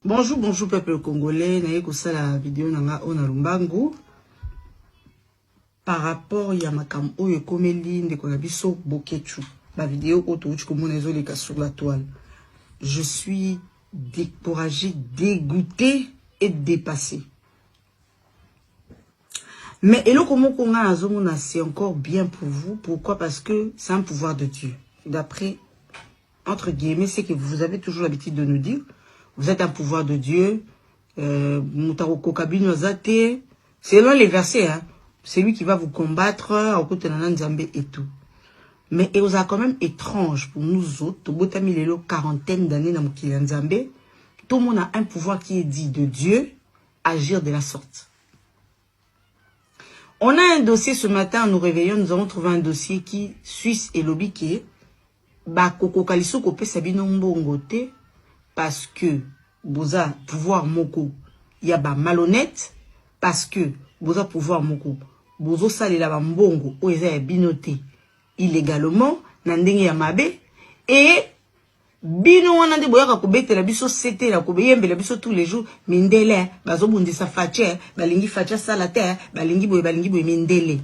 Bonjour, bonjour peuple congolais. Naye kosa la vidéo nanga onalumbangu. Par rapport ya makam oyo komeli ndeko na biso bokechu. Ma vidéo auto komona ezoleka sur la toile. Je suis découragé, dégoûté et dépassé. Mais eloko moko nga azomona c'est encore bien pour vous. Pourquoi? Parce que c'est un pouvoir de Dieu. D'après entre guillemets, c'est que vous avez toujours l'habitude de nous dire, vous êtes un pouvoir de Dieu. Selon les versets, hein, c'est lui qui va vous combattre et tout. Mais il est quand même étrange pour nous autres, quarantaine d'années dans Nzambe, tout le monde a un pouvoir qui est dit de Dieu, agir de la sorte. On a un dossier ce matin, en nous réveillons, nous avons trouvé un dossier qui, Suisse et lobby qui est, parce que boza pouvoir moko yaba malhonnête, parce que boza pouvoir moko bozo salela ba mbongo o eza binoté illégalement na ndenge ya mabe et bino wana nde boyaka ko betela biso c'était la ko beyembela biso tous les jours mindele bazo bundisa fache balingi fache salate balingi boye mindele.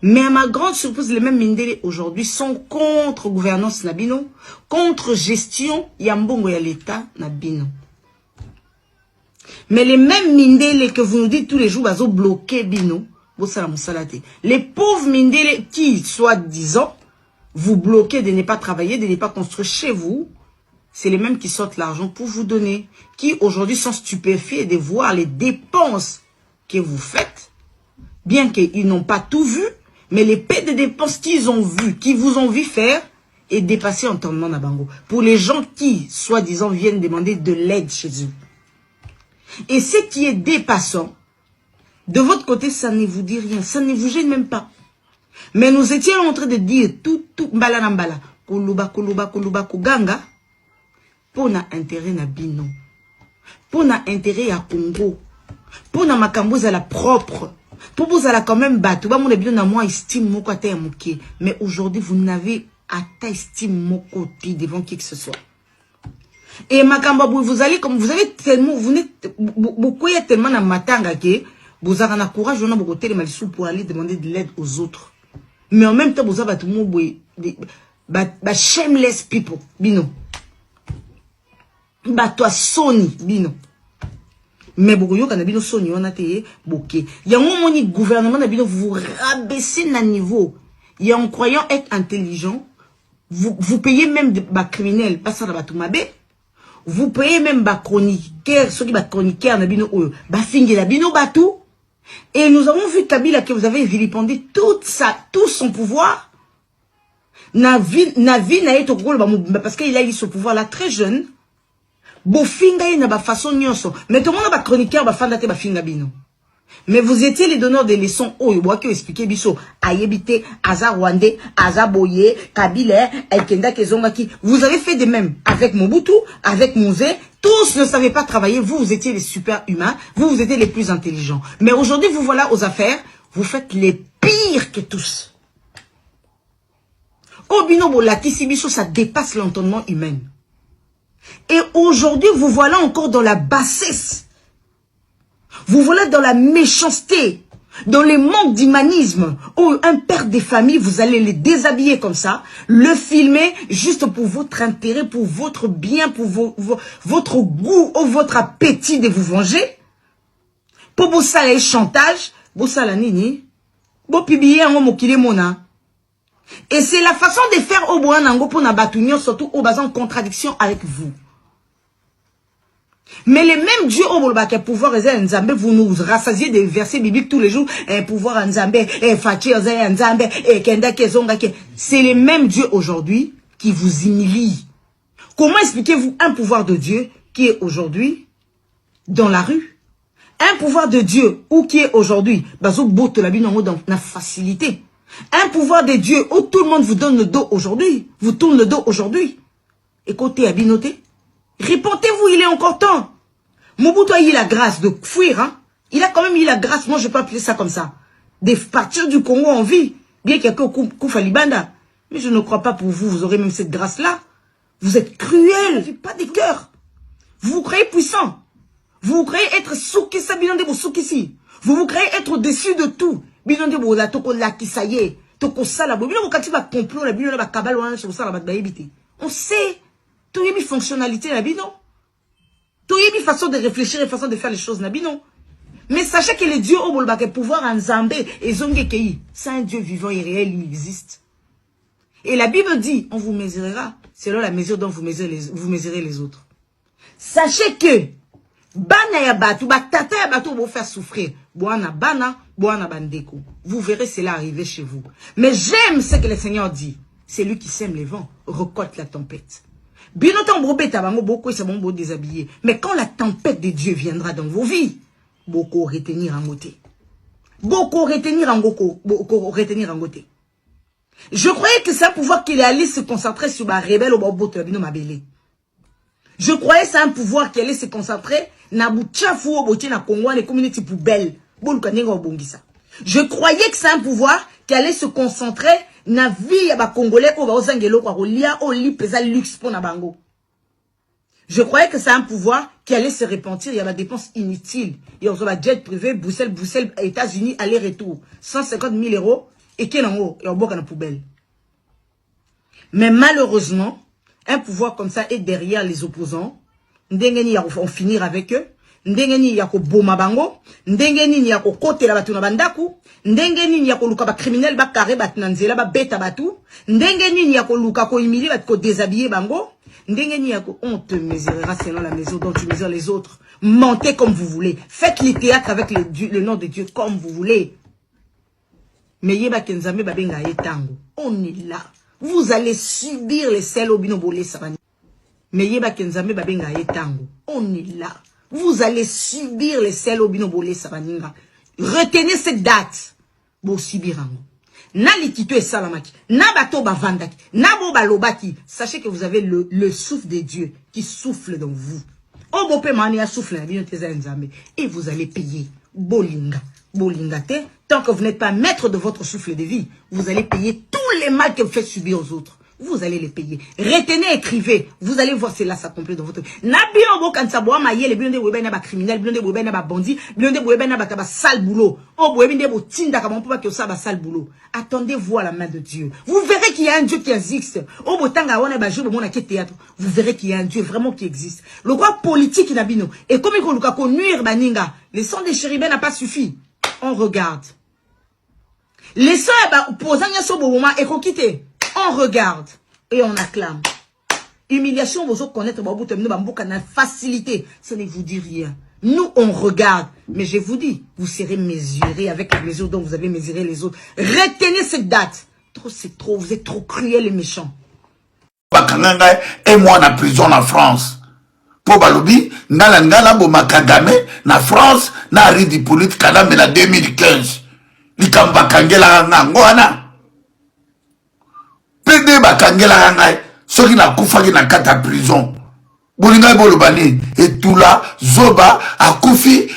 Mais à ma grande surprise, les mêmes Mindele aujourd'hui sont contre gouvernance Nabino, contre gestion Yambongo ya l'État Nabino. Mais les mêmes Mindele que vous nous dites tous les jours, bazo bloqué Bino, les pauvres Mindele qui, soi-disant, vous bloquez de ne pas travailler, de ne pas construire chez vous, c'est les mêmes qui sortent l'argent pour vous donner, qui aujourd'hui sont stupéfiés de voir les dépenses que vous faites, bien qu'ils n'ont pas tout vu. Mais les paix de dépenses qu'ils ont vu, qui vous ont vu faire, est dépassé en entendement Nabango. Pour les gens qui, soi-disant, viennent demander de l'aide chez eux. Et ce qui est dépassant, de votre côté, ça ne vous dit rien. Ça ne vous gêne même pas. Mais nous étions en train de dire tout, mbala na mbala, koluba, koganga, pour na intérêt na bino, pour na intérêt à Congo, pour na makambouz à la propre. Pour vous allez quand même battre. Mais aujourd'hui, vous n'avez pas estime moko devant qui que ce soit. Et Makambabou, vous allez comme vous avez tellement, vous n'êtes beaucoup tellement dans matanga que vous avez un courage, vous avez beaucoup de malissous pour aller demander de l'aide aux autres. Mais en même temps, vous avez tout le monde, shameless people, bino. Toi, Sony, bino. Mais beaucoup de gens sont bloqués. Il y a un moment où le gouvernement vous rabaissez à niveau. Il y a en croyant être intelligent, vous payez même des criminels, pas ça vous payez même des chroniqueurs, ceux qui sont chroniqueurs, et nous avons vu Kabila que vous avez vilipendé tout son pouvoir. Parce qu'il a eu ce pouvoir là très jeune. Bofinga na ba façon nyonso mais tout le monde ba chroniqueur ba fanda te ba finga bino. Mais vous étiez les donneurs de leçons oyo boaki expliquer biso ayebite aza rwandais aza boye kabila ekenda kezongaki. Vous avez fait de même avec Mobutu, avec Mouzé. Tous ne savaient pas travailler. Vous étiez les super humains, vous étiez les plus intelligents. Mais aujourd'hui vous voilà aux affaires, vous faites les pires que tous. Obino bolatisi biso, ça dépasse l'entendement humain. Et aujourd'hui, vous voilà encore dans la bassesse. Vous voilà dans la méchanceté, dans les manques d'humanisme. Oh, un père des familles, vous allez les déshabiller comme ça, le filmer juste pour votre intérêt, pour votre bien, pour votre goût ou votre appétit de vous venger. Pour vous saler chantage, vous saler nini, vous publier un mot qui est mona. Et c'est la façon de faire au Boanango pour n'abattunir, surtout au bas en contradiction avec vous. Mais les mêmes dieux au Bolbaka pouvoir Nzambe, vous nous rassasiez des versets bibliques tous les jours, pouvoir Nzambe, Fachi Nzambe, Kenda Kezonga. C'est les mêmes dieux aujourd'hui qui vous humilient. Comment expliquez-vous un pouvoir de Dieu qui est aujourd'hui dans la rue? Un pouvoir de Dieu ou qui est aujourd'hui dans la facilité. Un pouvoir de Dieu où tout le monde vous donne le dos aujourd'hui. Vous tourne le dos aujourd'hui. Écoutez, Abinoté. Répentez-vous, il est encore temps. Mobutu a eu la grâce de fuir. Hein? Il a quand même eu la grâce, moi je peux appeler ça comme ça. De partir du Congo en vie. Bien qu'il y ait que Koufa Libanda. Mais je ne crois pas pour vous, vous aurez même cette grâce-là. Vous êtes cruel. Vous n'avez pas de cœur. Vous vous croyez puissant. vous croyez être soukissa, binonde bo soukissi. Vous vous croyez être au-dessus de tout. Binonde bo la toko la kisaye. Toko sala bo. Binonde bo kati ba complot la binonde ba kabalo wana chez sala ba baibité. On sait. Tout y a mis fonctionnalité la binon. Tout y a mis façon de réfléchir et façon de faire les choses la binon. Mais sachez que les dieux ont le pouvoir en Zambé et Zongekei. C'est un Dieu vivant et réel, il existe. Et la Bible dit, on vous mesurera selon la mesure dont vous mesurez les autres. Sachez que bana ya batu, batata ya batu vont faire souffrir. Boana bana, boana bandeko. Vous verrez cela arriver chez vous. Mais j'aime ce que le Seigneur dit. C'est lui qui sème les vents, récolte la tempête. Binotan brobé tabango beaucoup c'est bon beau déshabillé. Mais quand la tempête de Dieu viendra dans vos vies, beaucoup retenir en côté. Beaucoup retenir en côté. Je croyais que c'est un pouvoir qu'il allait se concentrer sur ma rebelle au bobo de ma belé. Je croyais que c'est un pouvoir qui allait se concentrer na bouchafu au boté na Congo les communautés poubelles. Je croyais que c'est un pouvoir qui allait se concentrer na vie ya ba congolais au ba ozangelo kwa rolia au li pesa luxe pour na bango. Je croyais que c'est un pouvoir qui allait se répandir, il y a la dépense inutile. Il y a un jet privé, Bruxelles, États-Unis, aller-retour. 150 000 euros, et qui est en haut, et en bas, dans la poubelle. Mais malheureusement, un pouvoir comme ça est derrière les opposants. Ndengeni ya ko finir avec eux. Ndengeni ya ko boma bango. Ndengeni ya ko kote la batu na bandaku. Ndengeni ya ko luka ba criminel ba carré ba nanzela ba beta batu. Ndengeni ya ko luka ko humilier ba ko déshabiller bango. On te mesurera selon la mesure dont tu mesures les autres. Mentez comme vous voulez. Faites les théâtres avec le nom de Dieu comme vous voulez. Mais yeba kenzame babenga etango. On est là. Vous allez subir les sels au binobole savani. Mais yeba kenzame babenga etango. On est là. Vous allez subir les sels au binobole savaninga. Retenez cette date. Vous subirez. Na likito et salamaki, na bato bavandaki, na bo balobaki. Sachez que vous avez le souffle de Dieu qui souffle dans vous. Oh bope mani a souffle et vous allez payer. Bolinga, bolinga te. Tant que vous n'êtes pas maître de votre souffle de vie, vous allez payer tous les mal que vous faites subir aux autres. Vous allez les payer. Retenez, écrivez. Vous allez voir cela s'accomplir dans votre vie. Nabio bo kan saboa maye le bilonde boube na ba criminel, bilonde boube na ba bandit, bilonde boube na ba sale boulot. Oh boube bo tinda ka bon pas que ça ba sale boulot. Attendez voir la main de Dieu. Vous verrez qu'il y a un Dieu qui existe. Oh botanga wana ba jour mon théâtre. Vous verrez qu'il y a un Dieu vraiment qui existe. Le roi politique nabino et comme il ko ko nuire baninga, le sang des chérubins n'a pas suffi. On regarde. Les sons ba posant so bo moment et ko quitter. On regarde et on acclame. Humiliation, vous autres connaître, facilité. Ça ne vous dit rien. Nous, on regarde. Mais je vous dis, vous serez mesurés avec la mesure dont vous avez mesuré les autres. Retenez cette date. Trop, c'est trop. Vous êtes trop cruels et méchants. Et moi, en prison en France. Pour Balobi, ngala boma Kagame, na France, na Ridi Politique, Kagame, la 2015. Likamba Kangela Ngwana. Pede bakangela ngai soki na kufaki na kata prison bolinga bolobani et tout là zoba akufi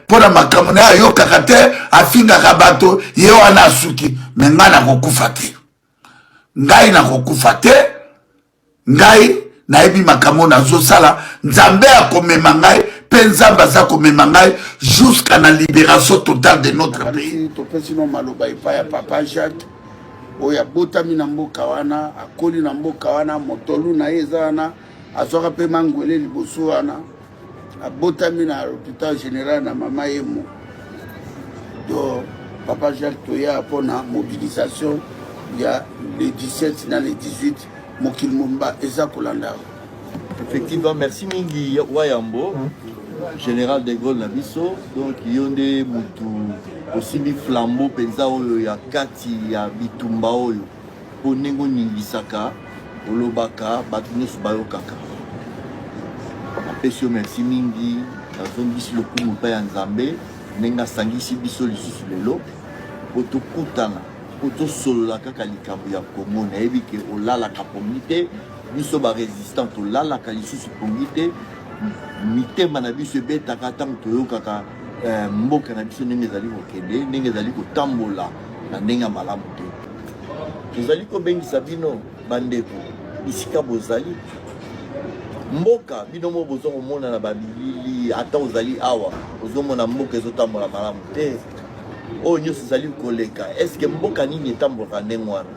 pona makamone ayo kakate afinga kabato yo ana suki menga na kokufa te ngai na kokufa te ngai na ebi makamona zo sala nzambe akomema ngai penzamba za komema ngai jusqu'à la libération totale de notre pays to pesino maloba ipa ya papa Jacques oya botami na mboka wana akoli na mboka wana motolu na ezana asoka pe mangwele liboso wana abotami na hôpital général na mama yemo do papa Jacques toya pona mobilisation ya le 17 na le 18 mokil momba eza kolanda. Effectivement, merci mingi Wayambo, général de Gaulle Nabiso, donc yonde mutu aussi mi flambeau penza oyo ya kati ya bitumba oyo ponengo ningisaka olobaka batunyos bayokaka. Apesio merci mingi nazongisi lokumu pa ya Nzambe nenga sangisi biso lisusu lelo otokutana otosolola kaka likambo ya Kongo na yebi ke olala ka pomite biso ba résistant olala ka lisusu pomite mitema na biso betaka tango toyokaka mboka na biso ndenge ezali kokende ndenge ezali kotambola na ndenge ya malamu te tozali kobengisa bino bandeko bisika bozali mboka bino mo bozo komona na babilili ata ozali awa ozomona mboka ezotambola malamu te oyo nyonso ezali koleka. Eske mboka nini etambolaka ndenge wana?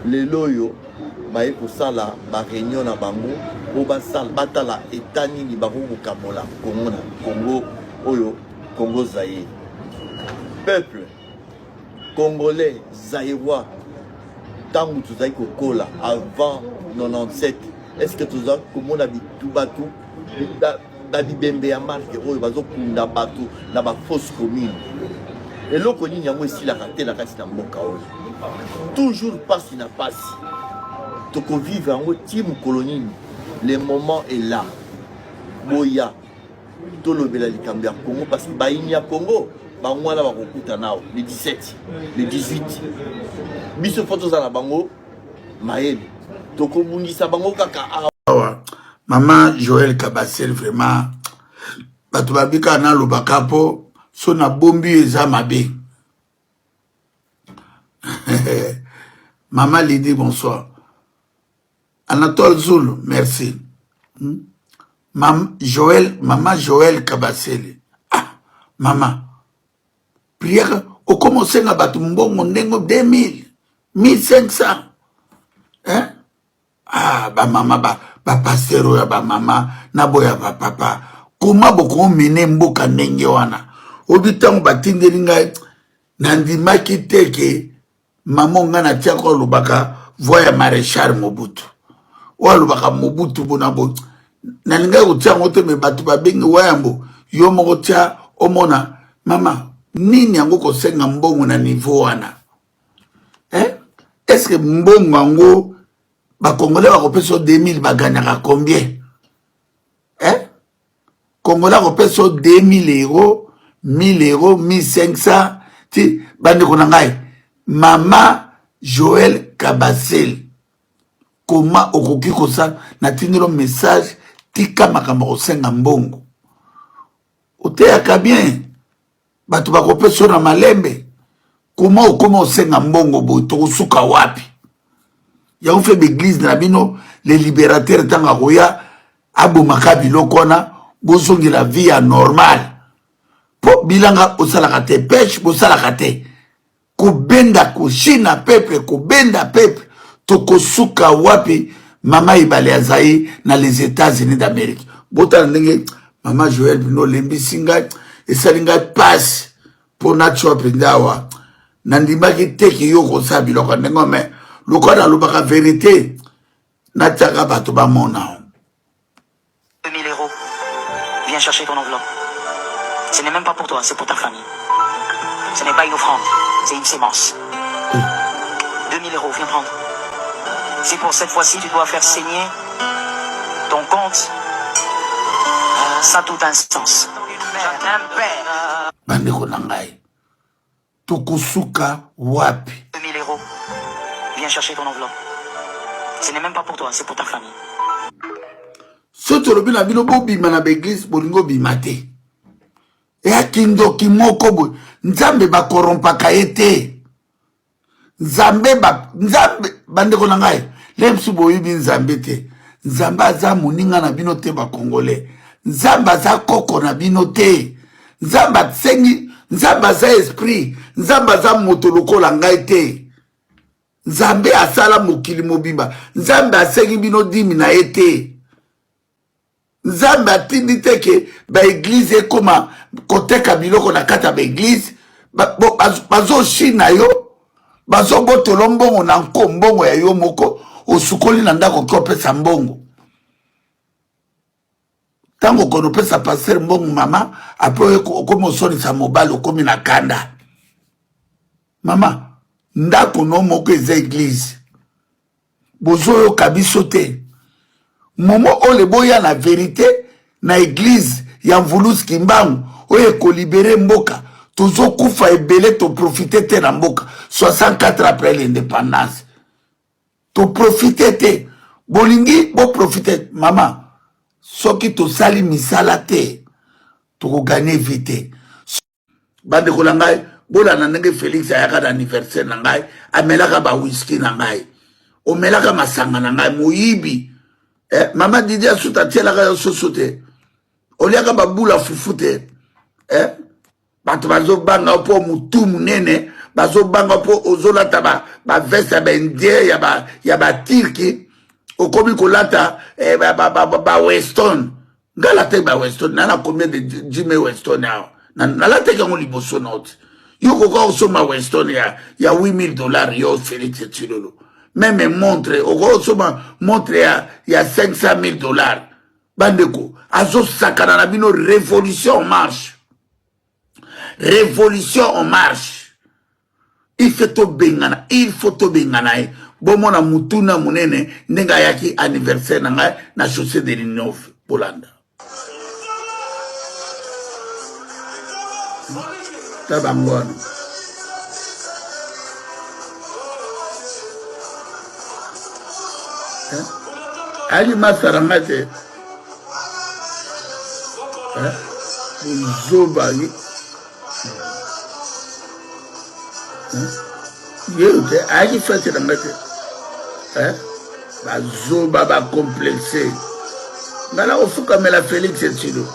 lelo oyo baye kosala bareunion na bango po batala eta nini bakokokamola Congo na Congo oyo Congo Zaïre. Peuple congolais zaïrois tangu tozali kokola avant 97, est-ce que tozali komona bitu batu babibembe ya marke oyo bazokunda batu na bafausse commune? eloko nini yango esilaka te na kati na mboka oyo? Toujours pasi na pasi tokovivre yango ti mokolo nini. Le moment est là. Boya tolobela likambo ya Congo parce que baini ya Congo bango wana bakokuta nao le 17 le 18 biso foto za na bango mayele tokobundisa bango kaka awa. Maman Joël Kabasele vraiment bato babika na lobaka po so na bombi eza mabe. Maman Lydie, bonsoir. Anatole Zulu, merci. Maman Joël Kabasele. Ah, maman. Prière, au commencé à battre mon bon 2000, 1500. Hein? Ah, bah maman, bah pasteur, bah maman, naboya bah papa. Comment beaucoup mené mboka nenge wana? Obitango batinde linga, nandima kiteke, maman ngana tiako lubaka, voya maréchal Mobutu. Wa lubaka Mobutu bonabo. Nalinga utia ngote me batu babengi wayambo, yomo utia omona, mama, nini yango kosenga mbongo na niveau wana? Est-ce que mbongo yango bakongolais bakopeso 2000 baganyaka combien? Congolais bakopeso 2000 euros, 1000 euros, 1500 ti bande konangai. Mama Joël Kabasele. Comment okoki kosa na tinelo message tika makambo kosenga mbongo. Oteyaka bien. Batu bakopeso na malembe. Comment osenga mbongo bo tokosuka wapi? Ya on fait l'église na bino les libérateurs tanga koya abo makabilo kona bozongi la vie normale. Po bilanga osalaka te pêche bosalaka te. Ko benda ko china peuple ko benda peuple tokosuka wapi? Mama ibale azayi na les États-Unis d'Amérique. Bota ndenge mama Joël bino lembi singa esalinga passe pour nacho pendawa. Nandimaki teki yoko sabi loko nengo me loko na lubaka vérité nataka bato ba mona 2000 euros, viens chercher ton enveloppe. Ce n'est même pas pour toi, c'est pour ta famille. Ce n'est pas une offrande, c'est une sémence. 2000 euros, viens prendre. Si pour cette fois-ci tu dois faire saigner ton compte, ça a tout un sens. Bandeko nangai tokosuka wapi? 2000 euros, viens chercher ton enveloppe. Ce n'est même pas pour toi, c'est pour ta famille. Soto lobi na bino bo bima na l'église bolingo bimate. E akindo kimoko bo nzambe ba korompaka ete. Nzambe bandeko na ngai. Lemsu boyibi nzambe te. Nzamba aza muninga na bino te ba congolais. Nzamba aza koko na bino te. Nzamba sengi, nzamba aza esprit, nzamba aza moto lokola ngai te. Nzambe asala mokili mobimba. Nzambe asengi bino dimi na ete. Nzambe atindi teke ba église koma koteka biloko na kata ba église bazo shina yo bazo botolo mbongo na nkombongo ya yo moko osukoli na ndako kopesa mbongo. Tango kono pesa passer mbongo mama après okomo soni sa mobile okomi na kanda. Mama ndako no moko eza église. Bozo yo kabiso te. Momo ole boya na vérité na église ya Mvulus Kimbangu oye ko libérer mboka tozo kufa ebele to profiter te na mboka 64 après l'indépendance to profiter te bolingi bo profiter mama soki to sali misala te to ko gagner vite bande ko ngai bola na ndenge Félix ayaka d'anniversaire na ngai amelaka ba whisky na ngai omelaka masanga na ngai moyibi Maman Didi a souta tielaka yo sosote. Oliaka babula fufute. Bato bazo banga po mutu munene. Bazo banga po ozolata ba veste ya indien ya ba tirki. Okomi kolata ba Weston. Galate ba Weston. Nana combien de Jimmy Weston now? Nalate kango liboso note. Yo koko osoma Weston ya $8,000 yo Félix Tshilolo. Même montre, montre ya $500,000. Bandeko, azo sakana na bino révolution en marche. Révolution en marche. Il faut to bengana, Bomona mutuna munene, nenga yaki anniversaire na chaussée de l'Innov, Polanda. Tabangwana. Ali masarangate. Zoba. Yote, ali fete rangate. Ba zoba ba complexé. Ngala ofuka mela Félix Tshilolo.